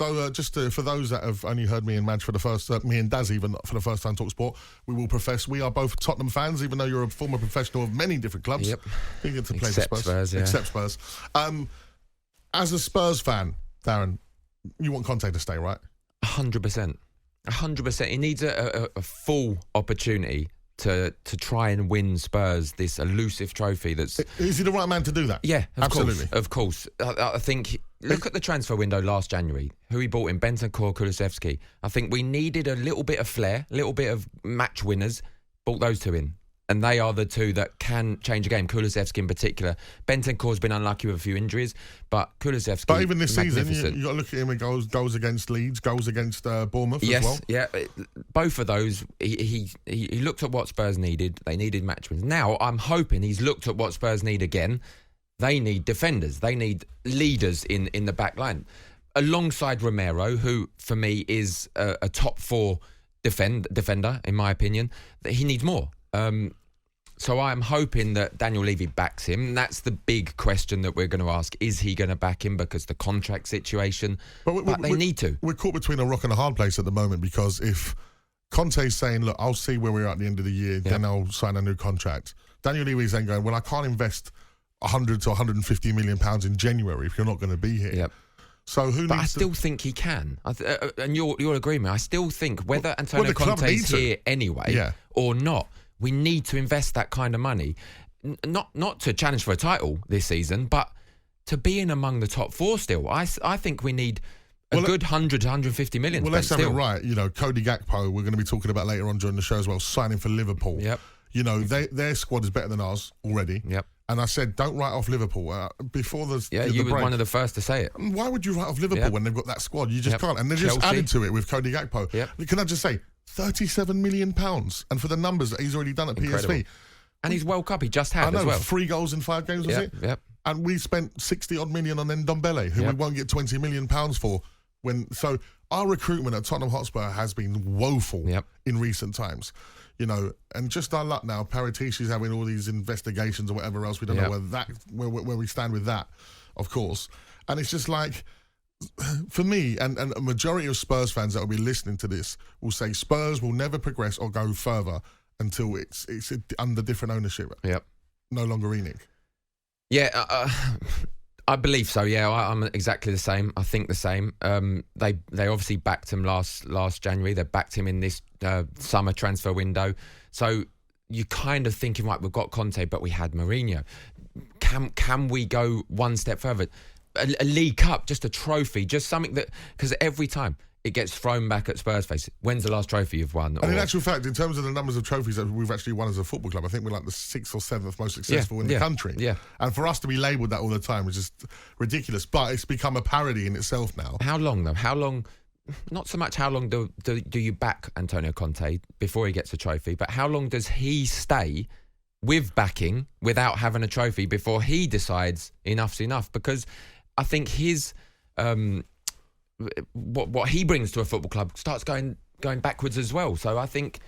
So for those that have only heard me and Madge for the first, me and Daz even for the first time talk sport, we will profess we are both Tottenham fans, even though you're a former professional of many different clubs. Yep. You get to play Except for Spurs. yeah. Except Spurs. As a Spurs fan, Darren, you want Conte to stay, right? 100%. 100%. He needs a full opportunity to try and win Spurs this elusive trophy. Is he the right man to do that? Yeah, absolutely. Of course. I think, look at the transfer window last January, who he bought in, Bentancur, Kulusevski. I think we needed a little bit of flair, a little bit of match winners, brought those two in. And they are the two that can change a game. Kulusevski in particular. Bentancur's been unlucky with a few injuries, but Kulusevski, but even this season, you got to look at him. He goes against Leeds, goes against Bournemouth as well. Yeah, both of those. He looked at what Spurs needed. They needed match winners. Now I'm hoping he's looked at what Spurs need again. They need defenders. They need leaders in the back line, alongside Romero, who for me is a top 4 defender in my opinion. That he needs more. So I'm hoping that Daniel Levy backs him. That's the big question that we're going to ask. Is he going to back him because the contract situation? But they need to. We're caught between a rock and a hard place at the moment, because if Conte's saying, look, I'll see where we're at the end of the year, then I'll sign a new contract. Daniel Levy's then going, well, I can't invest 100 to 150 million pounds in January if you're not going to be here. Yep. So I still think he can. And you'll agree with me. I still think whether Antonio Conte's here anyway or not, we need to invest that kind of money, not to challenge for a title this season, but to be in among the top 4 still. I think we need a good 100 to 150 million. Well, let's have it right. You know, Cody Gakpo, we're going to be talking about later on during the show as well, signing for Liverpool. Yep. You know, their squad is better than ours already. Yep. And I said, don't write off Liverpool before the you were break. one of the first to say it. Why would you write off Liverpool when they've got that squad? You just can't. And they just added to it with Cody Gakpo. Yep. Can I just say, £37 million, and for the numbers that he's already done at PSV. And he's World Cup, he just had as well. 3 goals in 5 games, was it? Yep. And we spent 60-odd million on Ndombele, who we won't get £20 million for. So our recruitment at Tottenham Hotspur has been woeful in recent times. You know, and just our luck now, Paratici's having all these investigations or whatever else. We don't know where we stand with that, of course. And it's just like, for me, and a majority of Spurs fans that will be listening to this will say Spurs will never progress or go further until it's under different ownership. Yep. No longer Enik. Yeah, I believe so. Yeah, I'm exactly the same. I think the same. They obviously backed him last January. They backed him in this summer transfer window. So you're kind of thinking, right, we've got Conte, but we had Mourinho. Can we go one step further? A League Cup, just a trophy, just something that, because every time it gets thrown back at Spurs' face. When's the last trophy you've won? And in actual fact, in terms of the numbers of trophies that we've actually won as a football club, I think we're like the 6th or 7th most successful in the country. Yeah. And for us to be labelled that all the time is just ridiculous. But it's become a parody in itself now. How long, though? How long? Not so much how long do you back Antonio Conte before he gets a trophy, but how long does he stay with backing without having a trophy before he decides enough's enough? Because I think his what he brings to a football club starts going backwards as well. So I think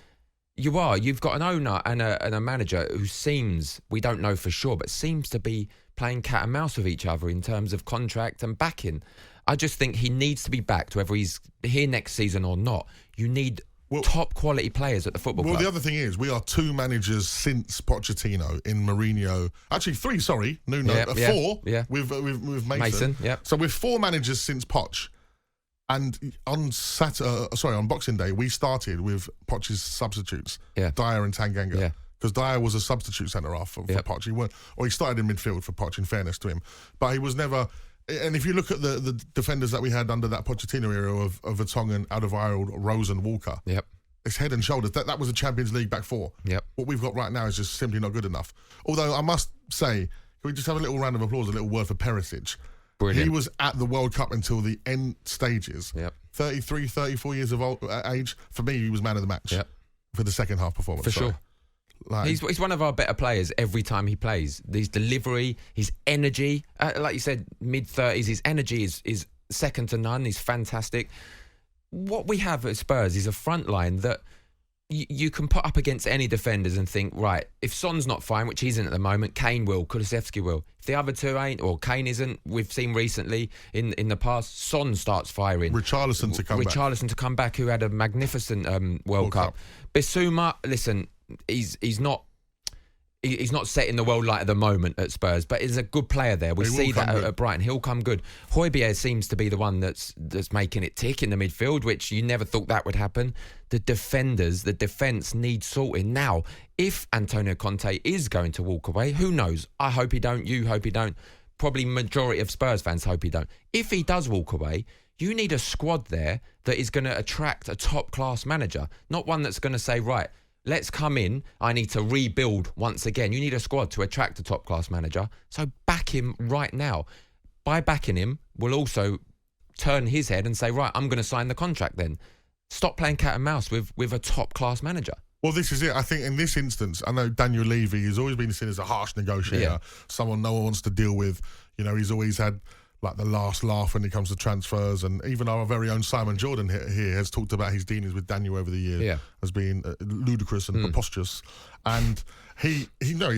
you've got an owner and a manager who seems, we don't know for sure, but seems to be playing cat and mouse with each other in terms of contract and backing. I just think he needs to be backed, whether he's here next season or not. You need top quality players at the football club. Well, the other thing is, we are 2 managers since Pochettino in Mourinho. Actually, 3, sorry. Nuno. 4 with Mason. So we're 4 managers since Poch. And on Boxing Day, we started with Poch's substitutes, Dyer and Tanganga. Because Dyer was a substitute centre-half for Poch. He started in midfield for Poch, in fairness to him. But he was never... And if you look at the defenders that we had under that Pochettino era of Vertonghen, Alderweireld, Rose and Walker, it's head and shoulders. That was a Champions League back 4. What we've got right now is just simply not good enough. Although I must say, can we just have a little round of applause, a little word for Perisic? Brilliant. He was at the World Cup until the end stages. 33, 34 years of age. For me, he was man of the match for the second half performance. For sure. He's one of our better players every time he plays. His delivery, his energy, like you said, mid-30s, his energy is second to none. He's fantastic. What we have at Spurs is a front line that you can put up against any defenders and think, right, if Son's not fine, which he isn't at the moment, Kane will, Kulusevski will. If the other two ain't, or Kane isn't, we've seen recently in the past, Son starts firing. Richarlison to come back, who had a magnificent World Cup. Bissouma, listen, he's not setting the world light at the moment at Spurs, but he's a good player there. We see that at Brighton. He'll come good. Højbjerg seems to be the one that's making it tick in the midfield, which you never thought that would happen. The defence needs sorting. Now, if Antonio Conte is going to walk away, who knows? I hope he don't. You hope he don't. Probably majority of Spurs fans hope he don't. If he does walk away, you need a squad there that is going to attract a top-class manager, not one that's going to say, right, let's come in, I need to rebuild once again. You need a squad to attract a top-class manager. So back him right now. By backing him, we'll also turn his head and say, right, I'm going to sign the contract then. Stop playing cat and mouse with a top-class manager. Well, this is it. I think in this instance, I know Daniel Levy has always been seen as a harsh negotiator, someone no one wants to deal with. You know, he's always had like the last laugh when it comes to transfers, and even our very own Simon Jordan here has talked about his dealings with Daniel over the years as being ludicrous and preposterous. And he's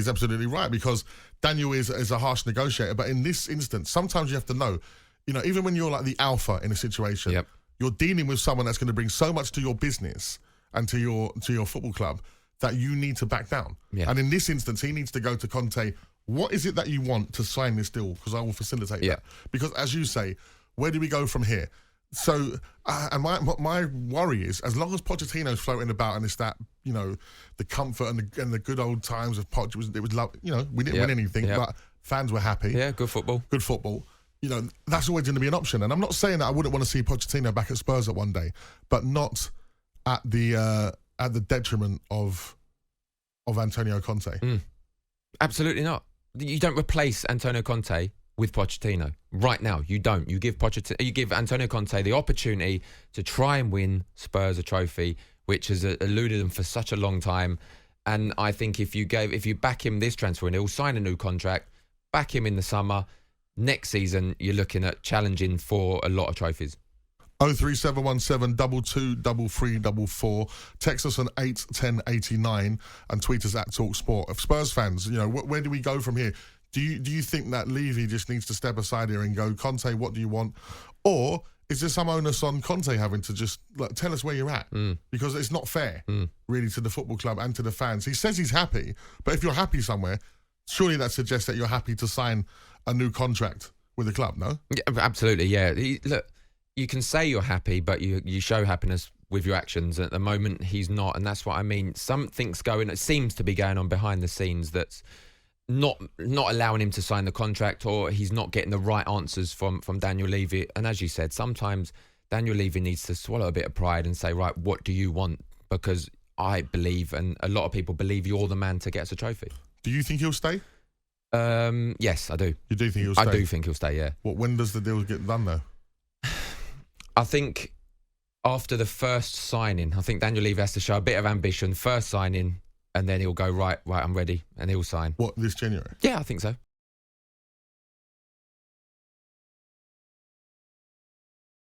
absolutely right, because Daniel is a harsh negotiator. But in this instance, sometimes you have to know, you know, even when you're like the alpha in a situation, you're dealing with someone that's going to bring so much to your business and to your football club that you need to back down. And in this instance, he needs to go to Conte. What is it that you want to sign this deal? Because I will facilitate that. Because as you say, where do we go from here? So, and my worry is, as long as Pochettino's floating about and it's that, you know, the comfort and the good old times of Poch, it was love. You know, we didn't win anything, but fans were happy. Yeah, good football. Good football. You know, that's always going to be an option. And I'm not saying that I wouldn't want to see Pochettino back at Spurs at one day, but not at the detriment of Antonio Conte. Absolutely not. You don't replace Antonio Conte with Pochettino right now. You don't. You give Antonio Conte the opportunity to try and win Spurs a trophy, which has eluded them for such a long time. And I think if you back him this transfer and he'll sign a new contract, back him in the summer, next season you're looking at challenging for a lot of trophies. 03717 223344. Text us on 81089 and tweet us at talkSPORT. If Spurs fans, you know, where do we go from here? Do you think that Levy just needs to step aside here and go, Conte, what do you want? Or is there some onus on Conte having to just tell us where you're at? Because it's not fair, really, to the football club and to the fans. He says he's happy, but if you're happy somewhere, surely that suggests that you're happy to sign a new contract with the club, no? Yeah, absolutely, yeah. Look, you can say you're happy, but you show happiness with your actions. At the moment, he's not, and that's what I mean. Something's it seems to be going on behind the scenes that's not allowing him to sign the contract, or he's not getting the right answers from Daniel Levy. And as you said, sometimes Daniel Levy needs to swallow a bit of pride and say, right, what do you want? Because I believe, and a lot of people believe, you're the man to get us a trophy. Do you think he'll stay? Yes, I do. You do think he'll stay? I do think he'll stay, yeah. When does the deal get done, though? I think after the first signing, I think Daniel Levy has to show a bit of ambition, first signing, and then he'll go, right, I'm ready, and he'll sign. What, this January? Yeah, I think so.